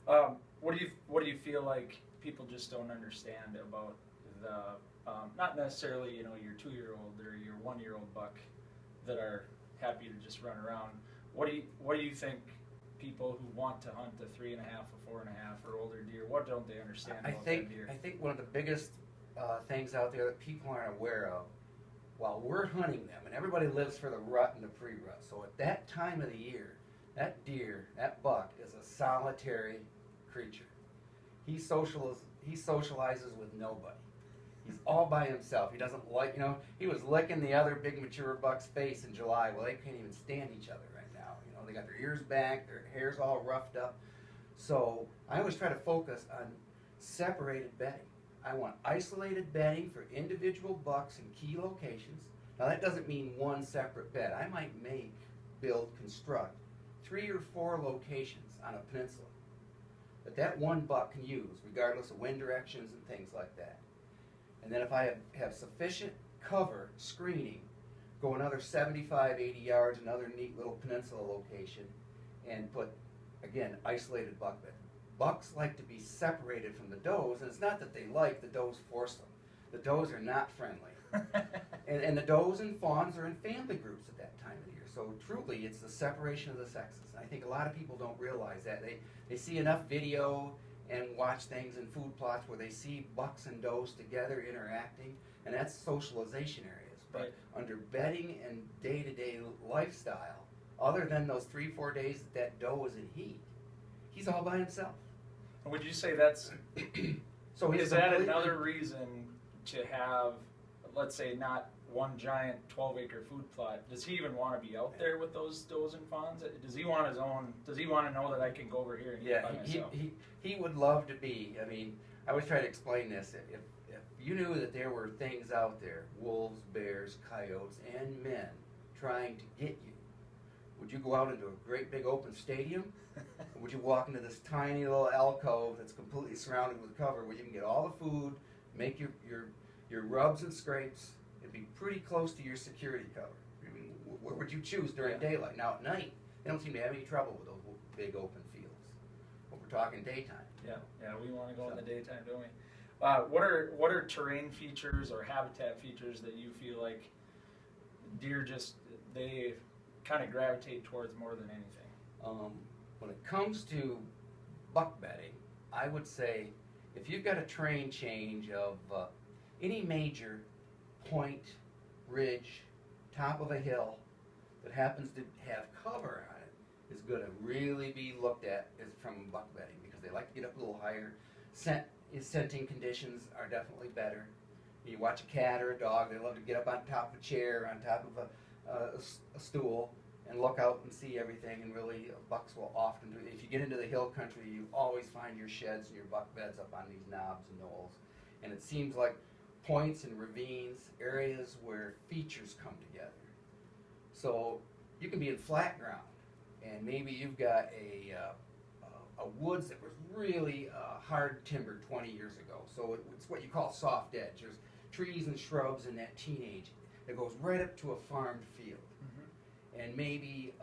What do you feel like people just don't understand about the not necessarily your 2-year-old or your 1-year-old buck that are happy to just run around. What do you think people who want to hunt the 3.5, a 4.5, or older deer, what don't they understand about that deer? I think one of the biggest things out there that people aren't aware of, while we're hunting them, and everybody lives for the rut and the pre-rut. So at that time of the year, that deer, that buck, is a solitary creature. He socializes with nobody. He's all by himself. He doesn't like, he was licking the other big mature buck's face in July. Well, they can't even stand each other right now. They got their ears back, their hair's all roughed up. So I always try to focus on separated bedding. I want isolated bedding for individual bucks in key locations. Now that doesn't mean one separate bed. I might construct 3 or 4 locations on a peninsula that one buck can use, regardless of wind directions and things like that. And then if I have sufficient cover, screening, go another 75, 80 yards, another neat little peninsula location, and put, again, isolated buck bed. Bucks like to be separated from the does, and it's not that they like, the does force them. The does are not friendly. and the does and fawns are in family groups at that time of the year. So truly, it's the separation of the sexes. I think a lot of people don't realize that. They see enough video and watch things in food plots where they see bucks and does together interacting, and that's socialization areas. But right. Under bedding and day-to-day lifestyle, other than those 3-4 days that doe is in heat, he's all by himself. Would you say that's so is that another reason to have, let's say, not one giant 12-acre food plot? Does he even want to be out there with those does and fawns? Does he want his own? Does he want to know that I can go over here and eat by myself? He would love to be. I mean, I always try to explain this. If you knew that there were things out there, wolves, bears, coyotes, and men trying to get you, would you go out into a great big open stadium? Or would you walk into this tiny little alcove that's completely surrounded with cover where you can get all the food, make your rubs and scrapes, and be pretty close to your security cover? I mean, what would you choose during daylight? Now at night, they don't seem to have any trouble with those big open fields. But we're talking daytime. Yeah, we want to go in the daytime, don't we? What are terrain features or habitat features that you feel like deer they kind of gravitate towards more than anything? When it comes to buck bedding, I would say if you've got a terrain change of any major point, ridge, top of a hill that happens to have cover on it, is going to really be looked at as from buck bedding, because they like to get up a little higher. Scenting conditions are definitely better. You watch a cat or a dog, they love to get up on top of a chair, on top of a stool, and look out and see everything, and really bucks will often do. If you get into the hill country, you always find your sheds and your buck beds up on these knobs and knolls. And it seems like points and ravines, areas where features come together. So you can be in flat ground, and maybe you've got a woods that was really hard timbered 20 years ago. So it's what you call soft edge. There's trees and shrubs in that teenage that goes right up to a farmed field. And maybe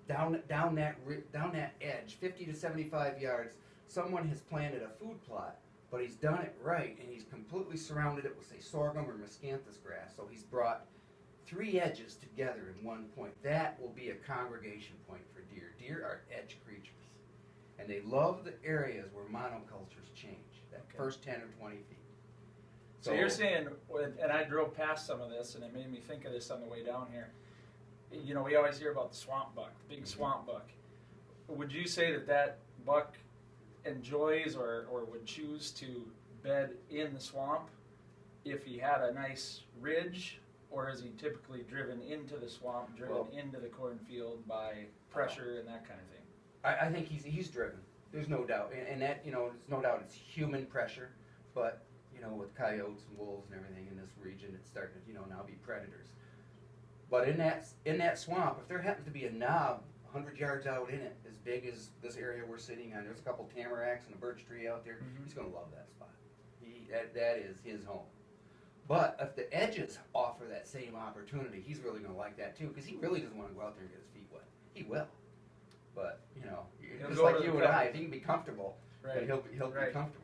down that edge, 50 to 75 yards, someone has planted a food plot, but he's done it right, and he's completely surrounded it with, say, sorghum or miscanthus grass. So he's brought 3 edges together in one point. That will be a congregation point for deer. Deer are edge creatures, and they love the areas where monocultures change, that first 10 or 20 feet. So you're saying, and I drove past some of this, and it made me think of this on the way down here. We always hear about the swamp buck, the big swamp buck. Would you say that buck enjoys or would choose to bed in the swamp if he had a nice ridge, or is he typically driven into the swamp, into the cornfield by pressure and that kind of thing? I think he's driven. There's no doubt, and that there's no doubt it's human pressure, but with coyotes and wolves and everything in this region, it's starting to now be predators. But in that swamp, if there happens to be a knob 100 yards out in it, as big as this area we're sitting on, there's a couple tamaracks and a birch tree out there, he's going to love that spot. That is his home. But if the edges offer that same opportunity, he's really going to like that too, because he really doesn't want to go out there and get his feet wet. He will. But you know, He'll just go like to you the and I, cover. if he can be comfortable, Right. then he'll be Right. comfortable.